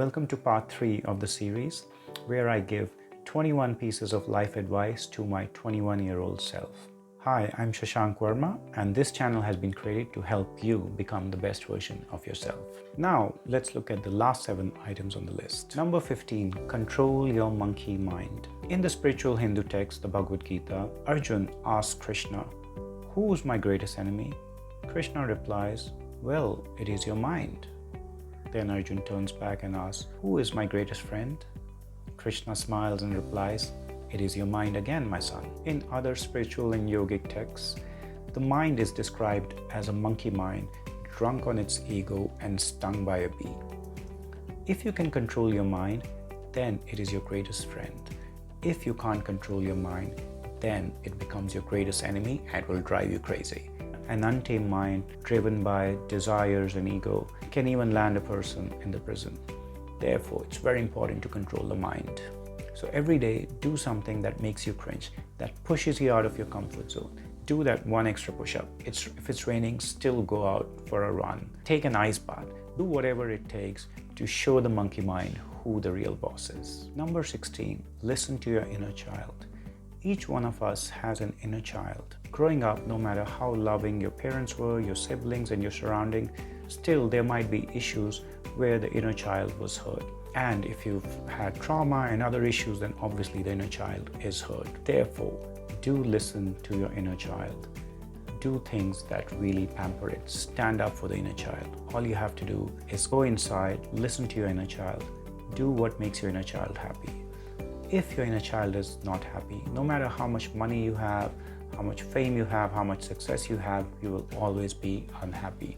Welcome to part 3 of the series, where I give 21 pieces of life advice to my 21-year-old self. Hi, I'm Shashank Verma, and this channel has been created to help you become the best version of yourself. Now, let's look at the last 7 items on the list. Number 15, control your monkey mind. In the spiritual Hindu text, the Bhagavad Gita, Arjun asks Krishna, "Who's my greatest enemy?" Krishna replies, "Well, it is your mind." Then Arjun turns back and asks, "Who is my greatest friend?" Krishna smiles and replies, "It is your mind again, my son." In other spiritual and yogic texts, the mind is described as a monkey mind, drunk on its ego and stung by a bee. If you can control your mind, then it is your greatest friend. If you can't control your mind, then it becomes your greatest enemy and will drive you crazy. An untamed mind, driven by desires and ego, can even land a person in the prison. Therefore, it's very important to control the mind. So every day, do something that makes you cringe, that pushes you out of your comfort zone. Do that one extra push-up. If it's raining, still go out for a run. Take an ice bath. Do whatever it takes to show the monkey mind who the real boss is. Number 16, listen to your inner child. Each one of us has an inner child. Growing up, no matter how loving your parents were, your siblings and your surrounding, still there might be issues where the inner child was hurt. And if you've had trauma and other issues, then obviously the inner child is hurt. Therefore, do listen to your inner child. Do things that really pamper it. Stand up for the inner child. All you have to do is go inside, listen to your inner child. Do what makes your inner child happy. If your inner child is not happy, no matter how much money you have, how much fame you have, how much success you have, you will always be unhappy.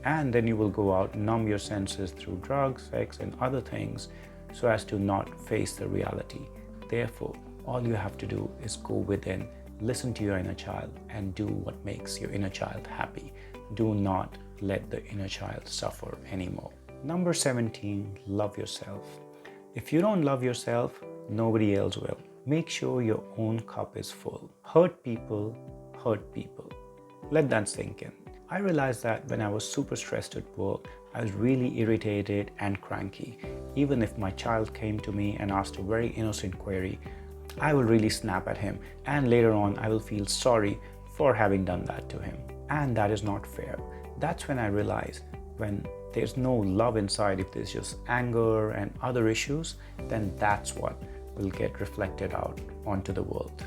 And then you will go out, numb your senses through drugs, sex, and other things so as to not face the reality. Therefore, all you have to do is go within, listen to your inner child, and do what makes your inner child happy. Do not let the inner child suffer anymore. Number 17, love yourself. If you don't love yourself, nobody else will. Make sure your own cup is full. Hurt people hurt people. Let that sink in. I realized that when I was super stressed at work, I was really irritated and cranky. Even if my child came to me and asked a very innocent query, I will really snap at him, and later on I will feel sorry for having done that to him. And that is not fair. That's when I realized when there's no love inside, if there's just anger and other issues, then that's what will get reflected out onto the world.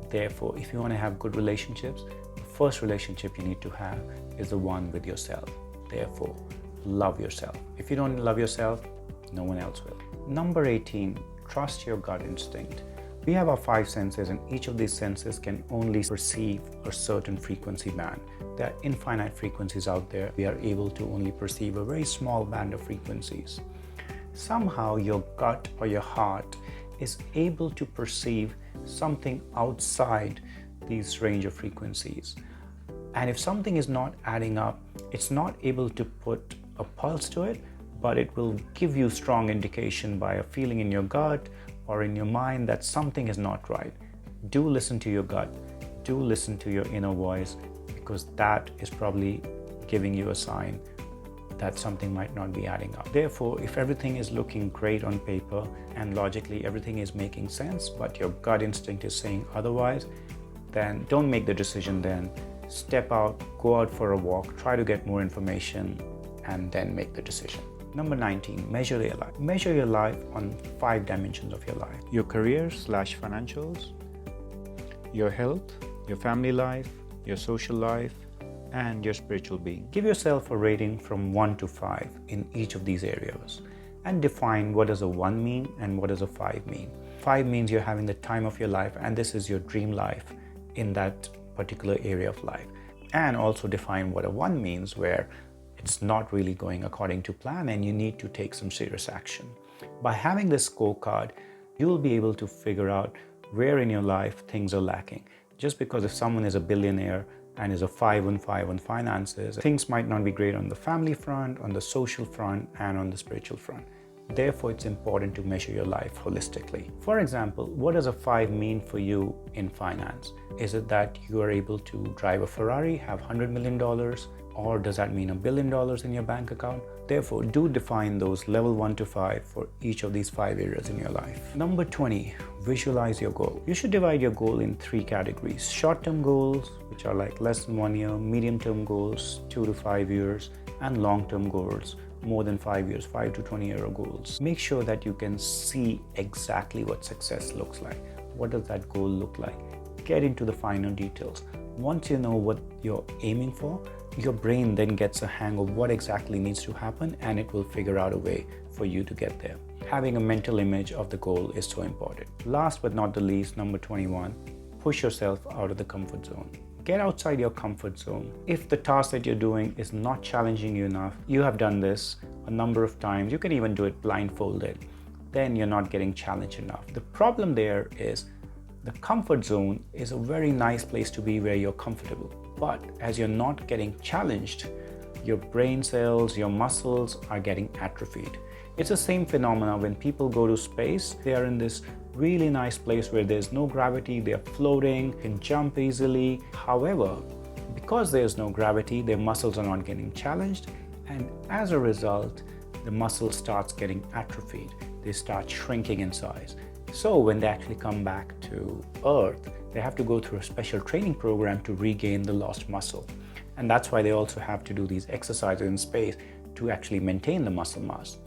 Therefore, if you want to have good relationships, the first relationship you need to have is the one with yourself. Therefore, love yourself. If you don't love yourself, no one else will. Number 18, trust your gut instinct. We have our 5 senses, and each of these senses can only perceive a certain frequency band. There are infinite frequencies out there. We are able to only perceive a very small band of frequencies. Somehow your gut or your heart is able to perceive something outside these range of frequencies. And if something is not adding up, it's not able to put a pulse to it, but it will give you strong indication by a feeling in your gut or in your mind that something is not right. Do listen to your gut. Do listen to your inner voice, because that is probably giving you a sign that something might not be adding up. Therefore, if everything is looking great on paper and logically everything is making sense, but your gut instinct is saying otherwise, then don't make the decision then. Step out, go out for a walk, try to get more information, and then make the decision. Number 19, measure your life. Measure your life on 5 dimensions of your life. Your career/financials, your health, your family life, your social life, and your spiritual being. Give yourself a rating from 1 to 5 in each of these areas, and define what does a 1 mean and what does a 5 mean. 5 means you're having the time of your life, and this is your dream life in that particular area of life. And also define what a 1 means, where it's not really going according to plan and you need to take some serious action. By having this scorecard, you will be able to figure out where in your life things are lacking. Just because if someone is a billionaire and is a 5 on 5 on finances, things might not be great on the family front, on the social front, and on the spiritual front. Therefore, it's important to measure your life holistically. For example, what does a 5 mean for you in finance? Is it that you are able to drive a Ferrari, have $100 million, or does that mean $1 billion in your bank account? Therefore, do define those level 1 to 5 for each of these 5 areas in your life. Number 20, visualize your goal. You should divide your goal in 3 categories. Short-term goals, which are like less than 1 year, medium-term goals, 2 to 5 years, and long-term goals, more than 5 years, 5 to 20-year goals. Make sure that you can see exactly what success looks like. What does that goal look like? Get into the finer details. Once you know what you're aiming for, your brain then gets a hang of what exactly needs to happen, and it will figure out a way for you to get there. Having a mental image of the goal is so important. Last but not the least, number 21, push yourself out of the comfort zone. Get outside your comfort zone. If the task that you're doing is not challenging you enough, you have done this a number of times, you can even do it blindfolded, then you're not getting challenged enough. The problem there is the comfort zone is a very nice place to be where you're comfortable. But as you're not getting challenged, your brain cells, your muscles are getting atrophied. It's the same phenomena when people go to space. They are in this really nice place where there's no gravity, they're floating, can jump easily. However, because there's no gravity, their muscles are not getting challenged, and as a result, the muscle starts getting atrophied. They start shrinking in size. So when they actually come back to Earth, they have to go through a special training program to regain the lost muscle. And that's why they also have to do these exercises in space to actually maintain the muscle mass.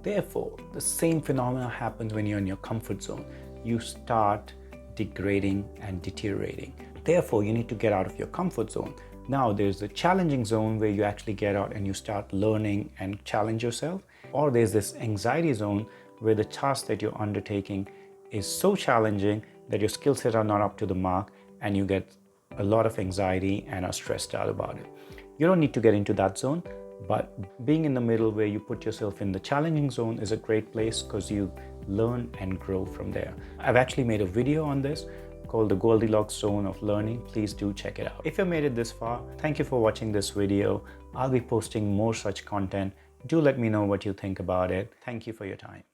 Therefore, the same phenomena happens when you're in your comfort zone. You start degrading and deteriorating. Therefore, you need to get out of your comfort zone. Now, there's the challenging zone where you actually get out and you start learning and challenge yourself. Or there's this anxiety zone where the task that you're undertaking is so challenging that your skill set are not up to the mark and you get a lot of anxiety and are stressed out about it. You don't need to get into that zone, but being in the middle where you put yourself in the challenging zone is a great place because you learn and grow from there. I've actually made a video on this called the Goldilocks Zone of Learning. Please do check it out. If you've made it this far, thank you for watching this video. I'll be posting more such content. Do let me know what you think about it. Thank you for your time.